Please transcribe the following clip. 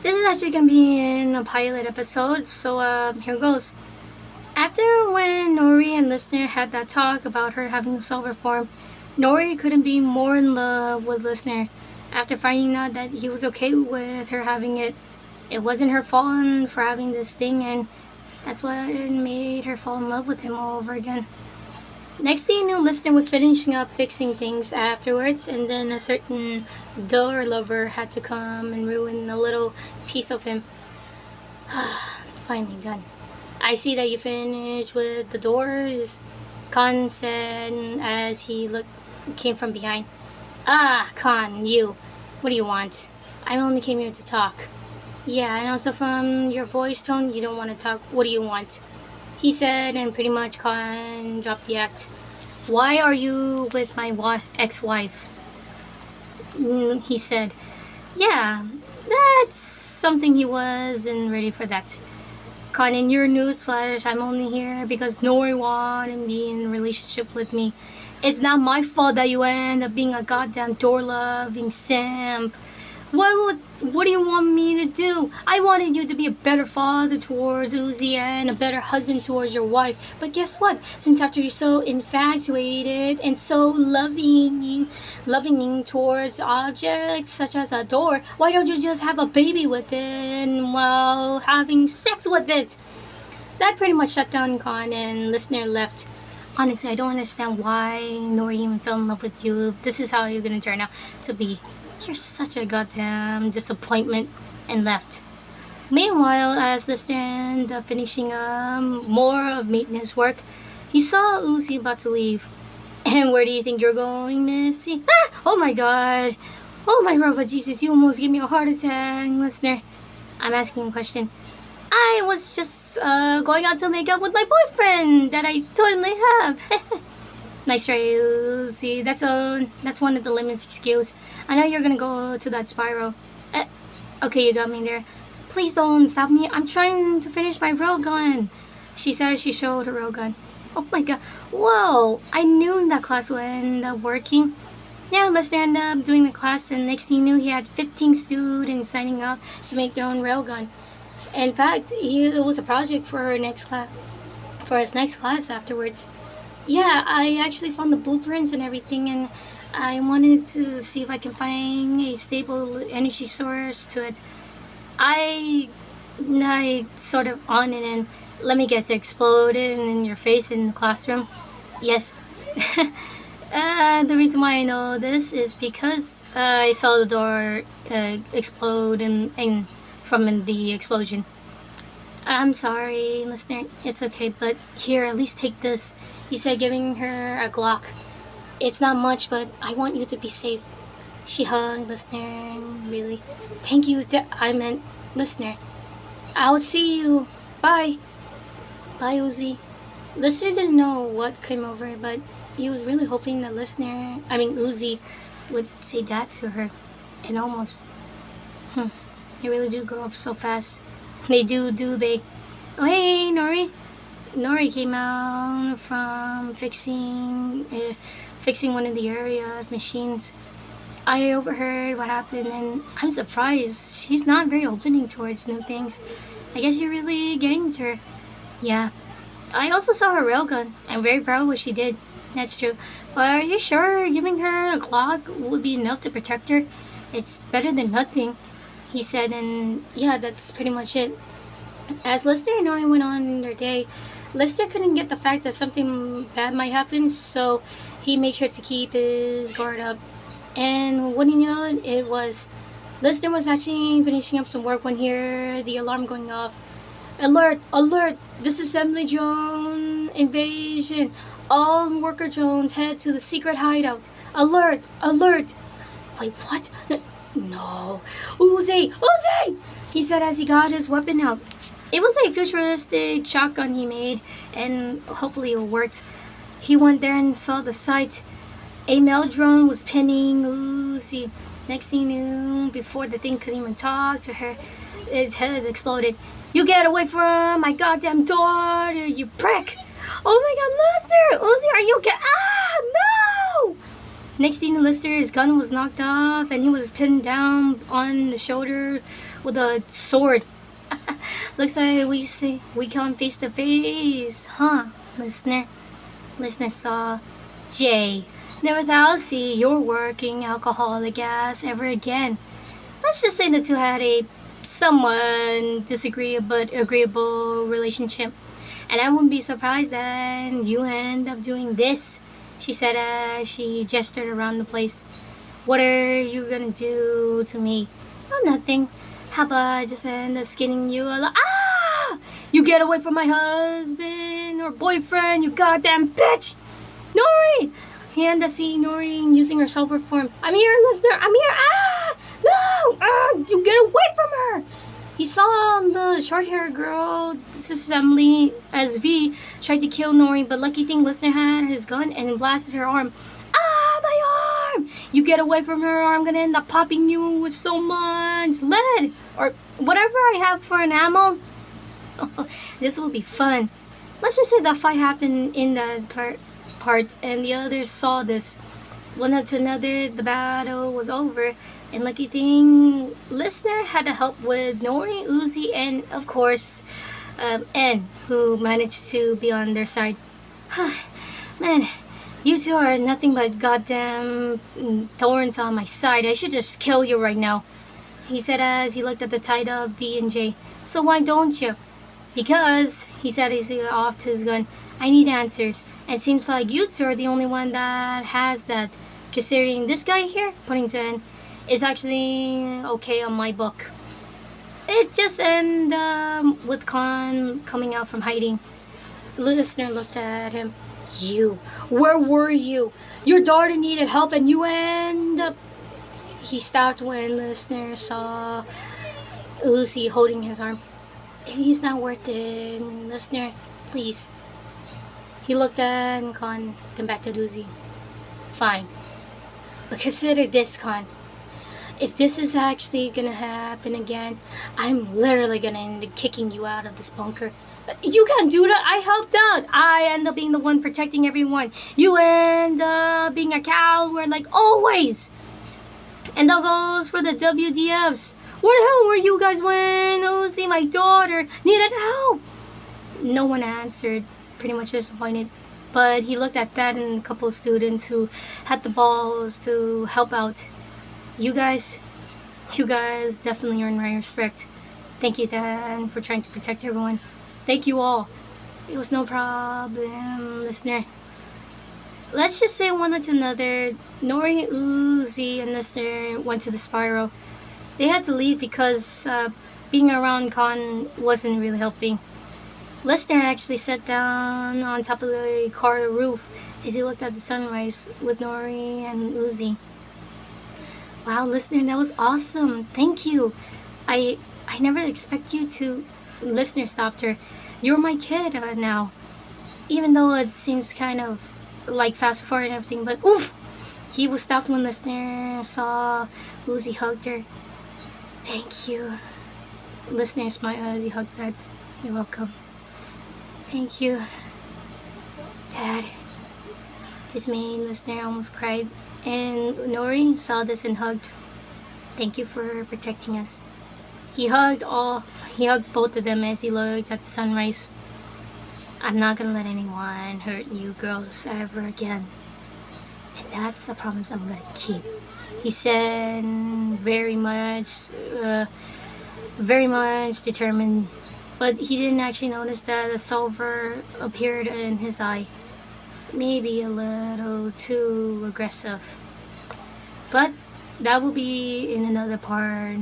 This is actually gonna be in a pilot episode, so here goes. After when Nori and Listener had that talk about her having silver form, Nori couldn't be more in love with Listener. After finding out that he was okay with her having it, it wasn't her fault for having this thing, and that's what made her fall in love with him all over again. Next thing you knew, Listener was finishing up fixing things afterwards, and then a certain door lover had to come and ruin a little piece of him. Finally done. I see that you finished with the doors, Khan said as he came from behind. Ah, Khan, you. What do you want? I only came here to talk. Yeah, and also from your voice tone, you don't want to talk. What do you want? He said, and pretty much Khan dropped the act. Why are you with my ex-wife? He said. Yeah, that's something he wasn't ready for that. Khan, in your newsflash, I'm only here because Nori wanted to be in a relationship with me. It's not my fault that you end up being a goddamn door-loving simp. What do you want me to do? I wanted you to be a better father towards Uzi and a better husband towards your wife. But guess what? Since after you're so infatuated and so loving towards objects such as a door, why don't you just have a baby with it while having sex with it? That pretty much shut down Khan, and Listener left. Honestly, I don't understand why Nori even fell in love with you. This is how you're gonna turn out to be. You're such a goddamn disappointment, and left. Meanwhile, as Listener ended up finishing more of maintenance work, he saw Uzi about to leave. And where do you think you're going, Missy? Ah! Oh my god! Oh my robot Jesus, you almost gave me a heart attack, Listener. I'm asking a question. I was just going out to make out with my boyfriend that I totally have. Nice try, Uzi. That's one of the limits excuse. I know you're gonna go to that spiral. Okay, you got me there. Please don't stop me. I'm trying to finish my railgun. She said as she showed her railgun. Oh my god. Whoa! I knew that class would end up working. Yeah, Lester ended up doing the class, and next thing you knew, he had 15 students signing up to make their own railgun. In fact, it was a project for his next class afterwards. Yeah, I actually found the blueprints and everything, and I wanted to see if I can find a stable energy source to it. I sort of on it, and let me guess, it exploded in your face in the classroom. Yes. The reason why I know this is because I saw the door explode and from the explosion. I'm sorry, listener. It's okay, but here, at least take this. He said, giving her a Glock. It's not much, but I want you to be safe. She hugged listener. Really? Thank you. I meant listener. I'll see you. Bye. Bye, Uzi. Listener didn't know what came over, but he was really hoping that Uzi would say that to her. And almost. They really do grow up so fast. They do they? Oh, hey, Nori. Nori came out from fixing one of the area's machines. I overheard what happened, and I'm surprised. She's not very opening towards new things. I guess you're really getting to her. Yeah. I also saw her railgun. I'm very proud of what she did. That's true. But are you sure giving her a Glock would be enough to protect her? It's better than nothing, he said, and yeah, that's pretty much it. As Lester and I went on their day, Lester couldn't get the fact that something bad might happen, so he made sure to keep his guard up. And wouldn't you know it was Lester was actually finishing up some work when he heard the alarm going off. Alert! Alert! Disassembly drone invasion! All worker drones head to the secret hideout. Alert! Alert! Wait, what? No. Uzi! Uzi! He said as he got his weapon out. It was a futuristic shotgun he made, and hopefully it worked. He went there and saw the sight. A male drone was pinning Uzi. Next thing he knew, before the thing could even talk to her, its head exploded. You get away from my goddamn daughter, you prick! Oh my god, Lester! Uzi, are you okay? Ah, no! Next thing Lister's gun was knocked off and he was pinned down on the shoulder with a sword. Looks like we come face to face, huh, listener? Listener saw Jay. Never thought I'll see your working alcoholic ass ever again. Let's just say the two had a somewhat disagreeable but agreeable relationship. And I wouldn't be surprised that you end up doing this, she said as she gestured around the place. What are you gonna do to me? Oh, nothing. How about I just end up skinning you alive? Ah! You get away from my husband or boyfriend, you goddamn bitch! Nori! He ended up seeing Nori using her sober form. I'm here, listener! I'm here! Ah! No! Ah! You get away from her! He saw the short-haired girl, Disassembly, as V tried to kill Nori, but lucky thing listener had his gun and blasted her arm. Ah, my arm! You get away from her or I'm gonna end up popping you with so much lead or whatever I have for an ammo. This will be fun. Let's just say that fight happened in that part and the others saw this. One after another, the battle was over, and lucky thing, listener had to help with Nori, Uzi, and of course, N, who managed to be on their side. Man, you two are nothing but goddamn thorns on my side. I should just kill you right now, he said as he looked at the tied up B and J. So why don't you? Because, he said as he offed his gun, I need answers. And it seems like you two are the only one that has that. Considering this guy here, pointing to N, is actually okay on my book. It just ended with Khan coming out from hiding. The listener looked at him. You, where were you? Your daughter needed help and you end up... He stopped when listener saw Uzi holding his arm. He's not worth it, listener. Please. He looked at Khan, then back to Uzi. Fine. But consider this, Khan. If this is actually gonna happen again, I'm literally gonna end up kicking you out of this bunker. You can't do that. I helped out. I end up being the one protecting everyone. You end up being a coward like always. And that goes for the WDFs. Where the hell were you guys when Uzi, my daughter, needed help? No one answered, pretty much disappointed. But he looked at that and a couple of students who had the balls to help out. You guys definitely earn my respect. Thank you, Dan, for trying to protect everyone. Thank you all. It was no problem, listener. Let's just say one to another, Nori, Uzi, and listener went to the spiral. They had to leave because being around Khan wasn't really helping. Listener actually sat down on top of the car roof as he looked at the sunrise with Nori and Uzi. Wow, listener, that was awesome. Thank you. I never expect you to... Listener stopped her. You're my kid now. Even though it seems kind of like fast forward and everything, but oof! He was stopped when listener saw Uzi hugged her. Thank you. Listener smiled as he hugged Dad. You're welcome. Thank you, Dad. This made listener almost cried, and Nori saw this and hugged. Thank you for protecting us. He hugged both of them as he looked at the sunrise. I'm not gonna let anyone hurt you girls ever again. And that's a promise I'm gonna keep. He said very much determined. But he didn't actually notice that a silver appeared in his eye. Maybe a little too aggressive. But that will be in another part